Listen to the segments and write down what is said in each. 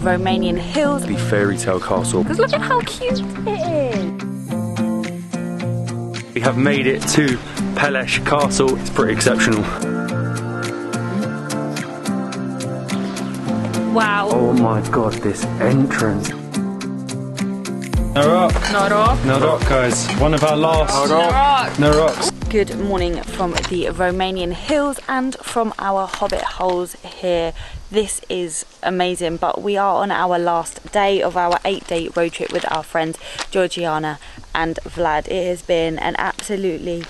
Romanian hills, the fairy tale castle. because look at how cute it is. We have made it to Peles Castle. It's pretty exceptional. Wow. Oh my god, this entrance. No rock. No rock. No rock, guys. One of our last. No rock. No rocks. Good morning from the Romanian hills and from our hobbit holes here. This is amazing, but we are on our last day of our 8-day road trip with our friends Georgiana and Vlad. It has been an absolutely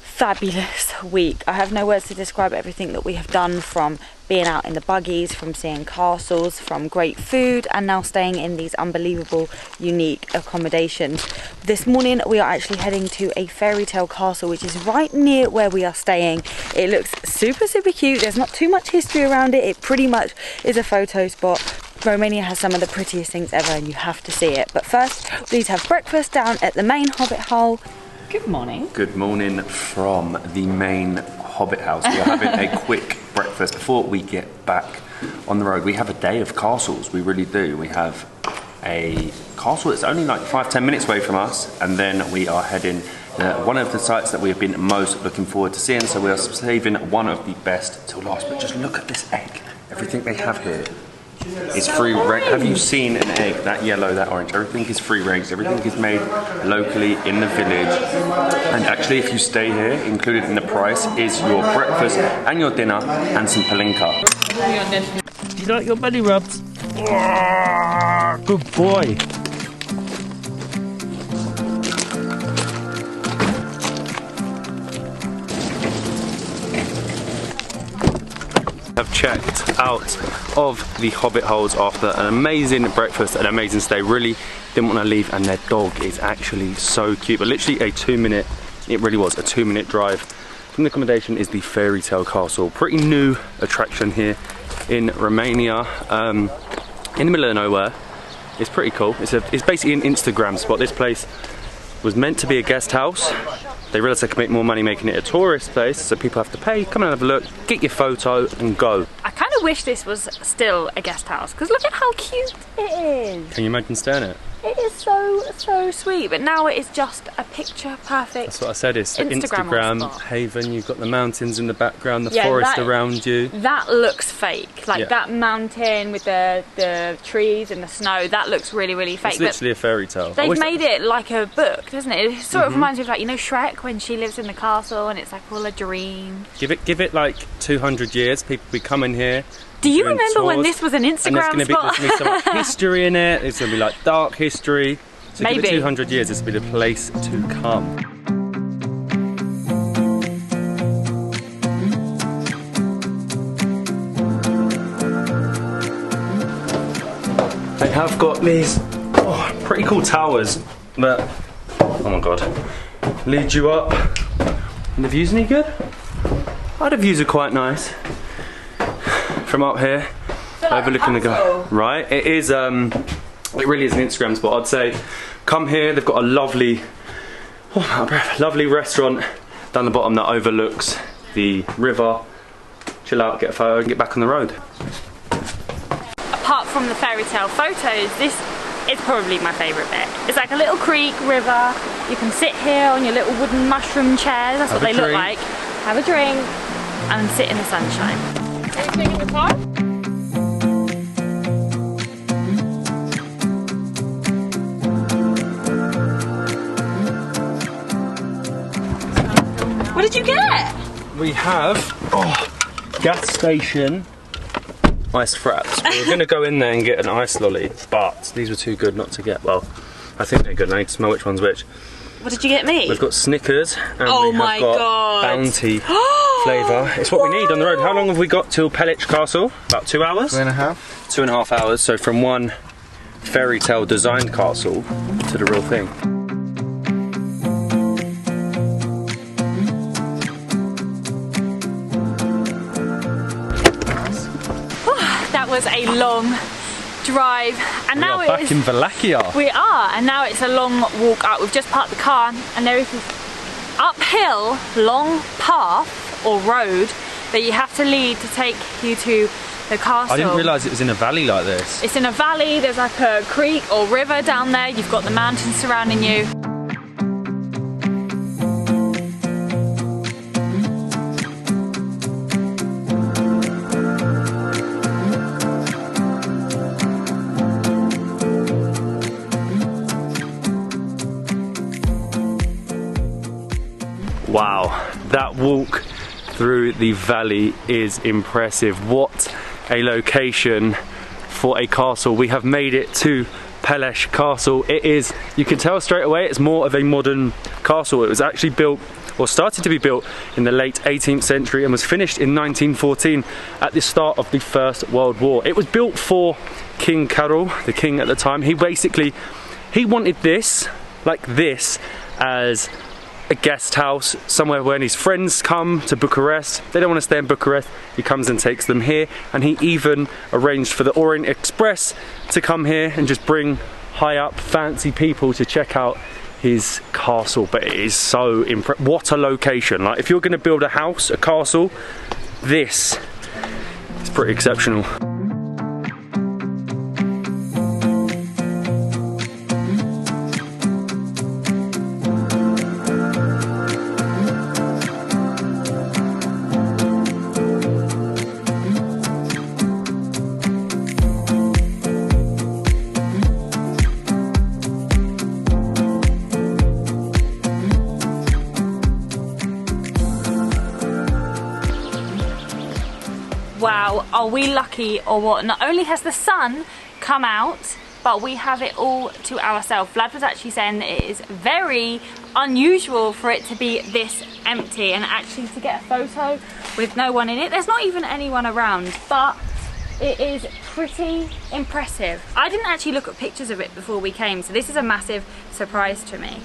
fabulous week. I have no words to describe everything that we have done, from being out in the buggies, from seeing castles, from great food, and now staying in these unbelievable, unique accommodations. This morning we are actually heading to a fairy tale castle which is right near where we are staying. It looks super cute. There's not too much history around it. It pretty much is a photo spot. Romania has some of the prettiest things ever and you have to see it. But first we need to have breakfast down at the main hobbit hole. Good morning. Good morning from the main hobbit house. We are having a quick breakfast before we get back on the road. We have a day of castles, we really do. We have a castle that's only like 5-10 minutes away from us, and then we are heading one of the sites that we have been most looking forward to seeing, so we are saving one of the best till last. But just look at this egg. Everything they have here is free range. Have you seen an egg? That yellow, that orange, everything is free range. Everything is made locally in the village. And actually, if you stay here, included in the price is your breakfast and your dinner and some palinka. Do you like your belly rubs? Oh, good boy. Have checked out of the hobbit holes after an amazing breakfast, an amazing stay. Really didn't want to leave, and their dog is actually so cute. But literally a 2-minute, it really was a 2-minute drive from the accommodation is the fairy tale castle. Pretty new attraction here in Romania, in the middle of nowhere. It's pretty cool. It's basically an Instagram spot. This place was meant to be a guest house. They realised they could make more money making it a tourist place, so people have to pay, come and have a look, get your photo and go. I kind of wish this was still a guest house, because look at how cute it is. Can you imagine staying in it? It is so sweet, but now it is just a picture perfect. That's what I said, it's the Instagram haven. You've got the mountains in the background, the forest around you. That looks fake, like that mountain with the trees and the snow, that looks really fake. It's literally a fairy tale. They've made it like a book, doesn't it? It sort of reminds me of, like, you know, Shrek, when she lives in the castle and it's like all a dream. Give it like 200 years, people will be coming here. Do you remember when this was an Instagram spot? There's going to be some like history in it. It's going to be like dark history. So maybe. Give it 200 years, this will be the place to come. They have got these pretty cool towers that, oh my god, lead you up. And the view's any good? Oh, the views are quite nice. From up here, overlooking the garden. Right, it is. It really is an Instagram spot. I'd say, come here. They've got a lovely, lovely restaurant down the bottom that overlooks the river. Chill out, get a photo, and get back on the road. Apart from the fairy tale photos, this is probably my favourite bit. It's like a little creek, river. You can sit here on your little wooden mushroom chairs. That's what they look like. Have a drink and sit in the sunshine. Anything in the car? What did you get? We have gas station ice fraps. We were going to go in there and get an ice lolly, but these were too good not to get. Well, I think they're good. I need to smell which one's which. What did you get me? We've got Snickers and we have got Bounty flavour. It's what we need on the road. How long have we got till Peles Castle? About 2 hours? 2.5. 2.5 hours. So from one fairy tale designed castle to the real thing. That was a long drive, and now we are back in Wallachia. We are, and now it's a long walk up. We've just parked the car, and there is this uphill long path or road that you have to lead to take you to the castle. I didn't realise it was in a valley like this. It's in a valley, there's like a creek or river down there, you've got the mountains surrounding you. Wow, that walk through the valley is impressive. What a location for a castle. We have made it to Peles Castle. It is, you can tell straight away, it's more of a modern castle. It was actually built, or started to be built, in the late 18th century and was finished in 1914 at the start of the First World War. It was built for King Carol, the king at the time. He wanted this, like this, as a guest house, somewhere when his friends come to Bucharest. They don't want to stay in Bucharest. He comes and takes them here, and he even arranged for the Orient Express to come here and just bring high up fancy people to check out his castle. But it is so impressive. What a location. Like, if you're going to build a house, a castle, this is pretty exceptional. Wow, are we lucky or what? Not only has the sun come out, but we have it all to ourselves. Vlad was actually saying that it is very unusual for it to be this empty, and actually to get a photo with no one in it. There's not even anyone around, but it is pretty impressive. I didn't actually look at pictures of it before we came, so this is a massive surprise to me.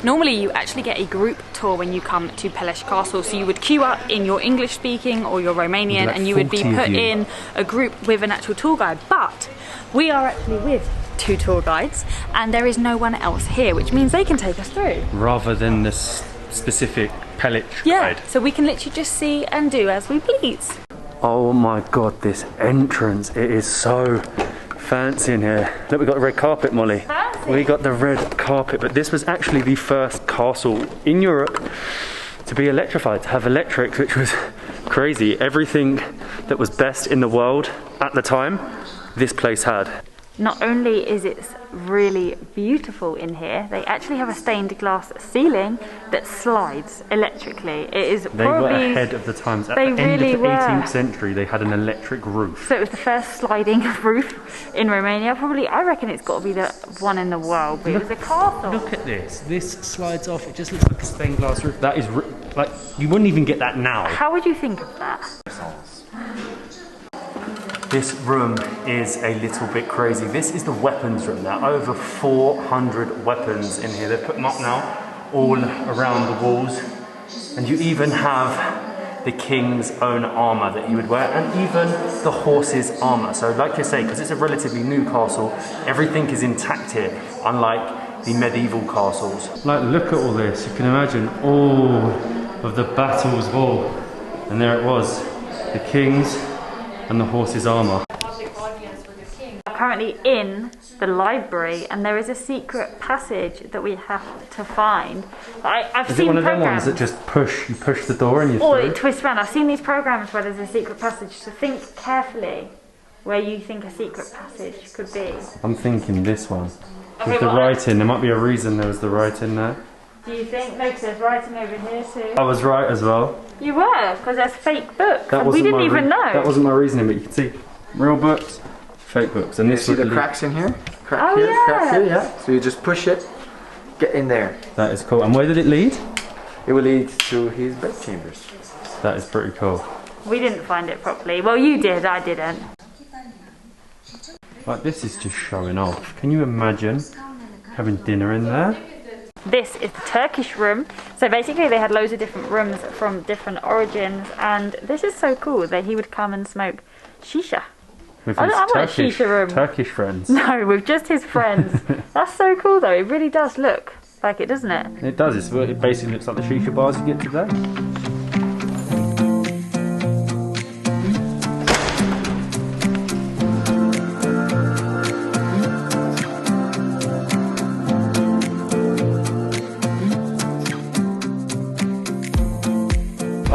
Normally you actually get a group tour when you come to Peles Castle, so you would queue up in your English speaking or your Romanian, like and you would be put in a group with an actual tour guide. But we are actually with 2 tour guides and there is no one else here, which means they can take us through. Rather than the specific Pelesh Yeah, guide. so we can literally just see and do as we please. Oh my god, this entrance, it is so fancy in here. Look, we got the red carpet, Molly. Fancy. We got the red carpet, but this was actually the first castle in Europe to be electrified, to have electrics, which was crazy. Everything that was best in the world at the time, this place had. Not only is it really beautiful in here, they actually have a stained glass ceiling that slides electrically. It is They probably were ahead of the times. At they the end really of the were. 18th century, they had an electric roof. So it was the first sliding roof in Romania. Probably, I reckon it's got to be the one in the world. But it was a castle. Look at this. This slides off. It just looks like a stained glass roof. That is, like, you wouldn't even get that now. How would you think of that? This room is a little bit crazy. This is the weapons room. There are over 400 weapons in here. They've put them up now all around the walls. And you even have the king's own armour that he would wear, and even the horse's armour. So like you say, because it's a relatively new castle, everything is intact here, unlike the medieval castles. Like, look at all this. You can imagine all of the battles. Oh, and there it was, the king's and the horse's armour. We're currently in the library, and there is a secret passage that we have to find. I've Is seen it one of them programs, ones that just you push the door and you're or through? it twists around. I've seen these programs where there's a secret passage, so think carefully where you think a secret passage could be. I'm thinking this one. Okay, With the well, writing, there might be a reason there was the writing there. Do you think? No, because there's writing over here too. I was right as well. You were, because there's fake books, That and we wasn't didn't my even know. That wasn't my reasoning, but you can see real books, fake books, and this See the would cracks in here? Crack Oh, here, yeah. crack here, yeah. So you just push it, get in there. That is cool. And where did it lead? It will lead to his bedchambers. That is pretty cool. We didn't find it properly. Well, you did, I didn't. Like, this is just showing off. Can you imagine having dinner in there? This is the Turkish room. So basically they had loads of different rooms from different origins, and this is so cool that he would come and smoke shisha. With I his want a shisha room. Turkish friends. No, with just his friends. That's so cool though, it really does look like it, doesn't it? It does. It basically looks like the shisha bars you get today.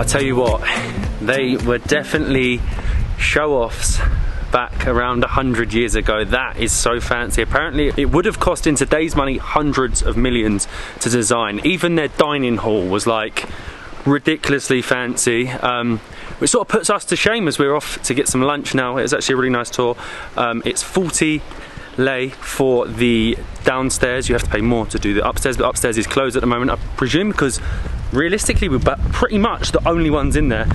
tell you what, they were definitely show-offs back around 100 years ago. That is so fancy. Apparently it would have cost in today's money hundreds of millions to design. Even their dining hall was like ridiculously fancy, which sort of puts us to shame as we're off to get some lunch now. It's actually a really nice tour. It's 40 lei for the downstairs. You have to pay more to do the upstairs, but upstairs is closed at the moment, I presume, because realistically we're pretty much the only ones in there,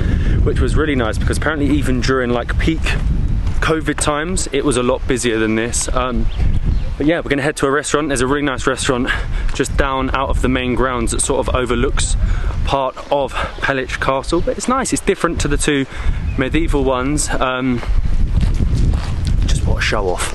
which was really nice because apparently even during like peak COVID times it was a lot busier than this. But yeah, we're gonna head to a restaurant. There's a really nice restaurant just down out of the main grounds that sort of overlooks part of Peles Castle, but it's nice. It's different to the two medieval ones. Just what a show off.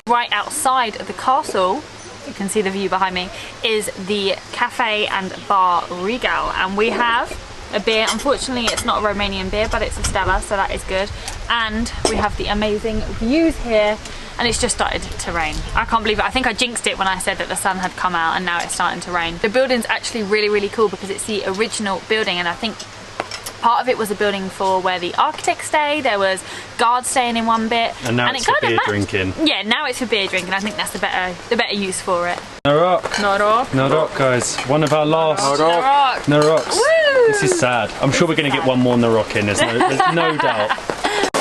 Right outside of the castle, you can see the view behind me, is the cafe and bar Regal, and we have a beer. Unfortunately it's not a Romanian beer, but it's a Stella, so that is good. And we have the amazing views here, and it's just started to rain. I can't believe it. I think I jinxed it when I said that the sun had come out, and now it's starting to rain. The building's actually really, really cool because it's the original building, and I think part of it was a building for where the architects stay. There was guards staying in one bit, and now it's for beer drinking. Yeah, now it's for beer drinking. I think that's the better use for it. No rock. No rock. No rock, guys. One of our last. No rock. No rocks. Woo! This is sad. I'm sure we're going to get one more no rock in. There's no doubt.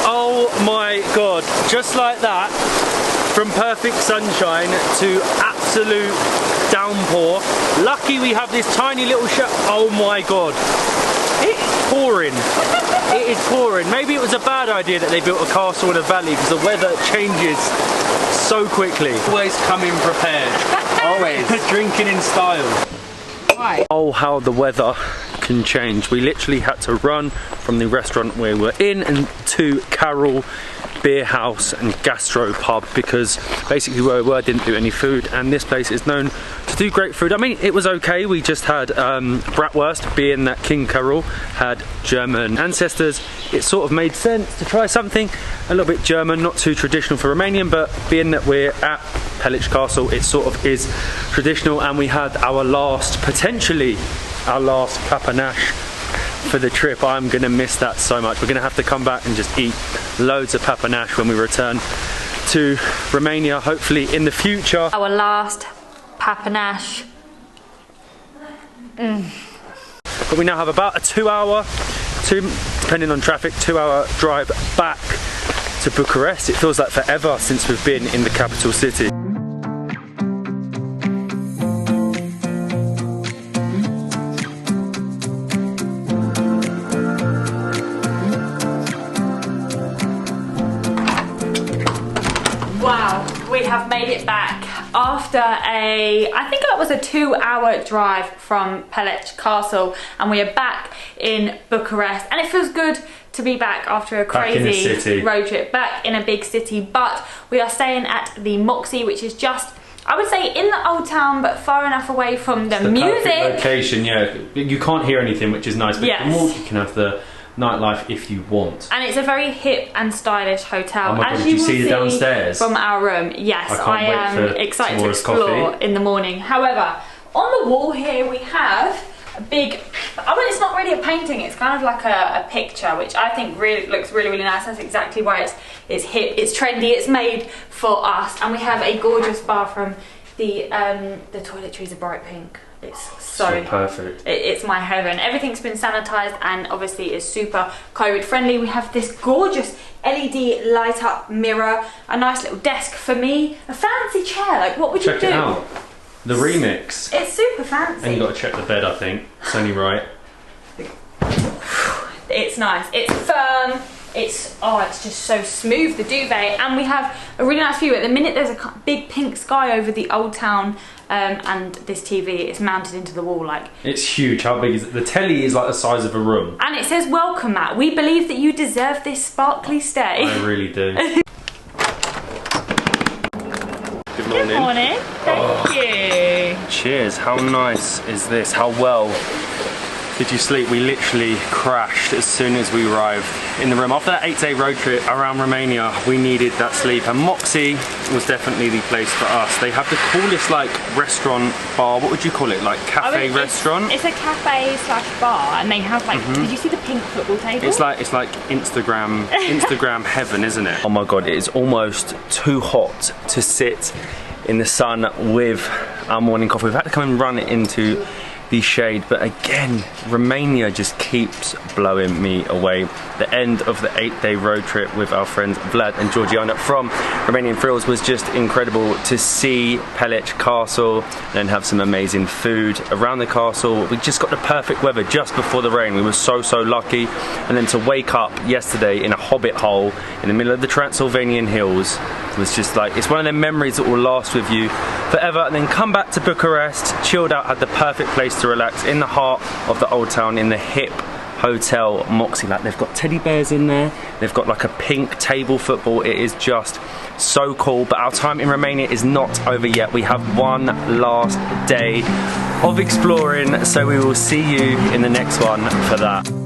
Oh my god! Just like that, from perfect sunshine to absolute downpour. Lucky we have this tiny little oh my god. It is pouring. It is pouring. Maybe it was a bad idea that they built a castle in a valley because the weather changes so quickly. Always come in prepared. Always. Drinking in style. Why? Oh, how the weather can change. We literally had to run from the restaurant we were in and to Carol Beer House and Gastro Pub because basically where we were didn't do any food, and this place is known to do great food. I mean, it was okay. We just had bratwurst, being that King Carol had German ancestors. It sort of made sense to try something a little bit German, not too traditional for Romanian, but being that we're at Peles Castle, it sort of is traditional. And we had our last, potentially our last papanash for the trip. I'm gonna miss that so much. We're gonna have to come back and just eat loads of papanash when we return to Romania, hopefully in the future. Our last papanash. But we now have about a 2 hour, depending on traffic, 2 hour drive back to Bucharest. It feels like forever since we've been in the capital city. Wow, we have made it back after I think that was a 2 hour drive from Peles Castle, and we are back in Bucharest, and it feels good to be back after a crazy road trip, back in a big city. But we are staying at the Moxie, which is just, I would say, in the old town, but far enough away from the music. Perfect location, yeah. You can't hear anything, which is nice, but you can walk, you can have the nightlife if you want. And it's a very hip and stylish hotel. Oh my God, did you see the downstairs? From our room, yes. I am excited to explore in the morning. However, on the wall here we have a big, I mean, it's not really a painting, it's kind of like a picture, which I think really looks really, really nice. That's exactly why it's hip, it's trendy, it's made for us. And we have a gorgeous bathroom. The toiletries are bright pink. It's so perfect. It's my heaven. Everything's been sanitized and obviously is super COVID friendly. We have this gorgeous LED light up mirror, a nice little desk for me, a fancy chair. Like, what would you do? Check it out. The remix. It's super fancy. And you got to check the bed, I think. It's only right. It's nice. It's firm. It's just so smooth, the duvet, and we have a really nice view. At the minute there's a big pink sky over the old town, and this TV is mounted into the wall. Like, it's huge. How big is it? The telly is like the size of a room. And it says, "Welcome, Matt. We believe that you deserve this sparkly stay." I really do. Good morning. Good morning. Thank you. Cheers. How nice is this? How well Did you sleep? We literally crashed as soon as we arrived in the room. After that 8-day road trip around Romania, we needed that sleep, and Moxie was definitely the place for us. They have the coolest like restaurant bar. What would you call it? Like cafe restaurant? It's a cafe slash bar, and they have like. Did you see the pink football table? It's like Instagram heaven, isn't it? Oh my god, it is almost too hot to sit in the sun with our morning coffee. We've had to come and run it into the shade, but again, Romania just keeps blowing me away. The end of the 8-day road trip with our friends Vlad and Georgiana from Romanian Thrills was just incredible. To see Peles Castle and then have some amazing food around the castle. We just got the perfect weather just before the rain. We were so lucky. And then to wake up yesterday in a hobbit hole in the middle of the Transylvanian hills was just like, it's one of them memories that will last with you forever. And then come back to Bucharest, chilled out, had the perfect place to relax in the heart of the old town, in the hip hotel Moxie. Like, they've got teddy bears in there, they've got like a pink table football. It is just so cool. But our time in Romania is not over yet. We have one last day of exploring, so we will see you in the next one for that.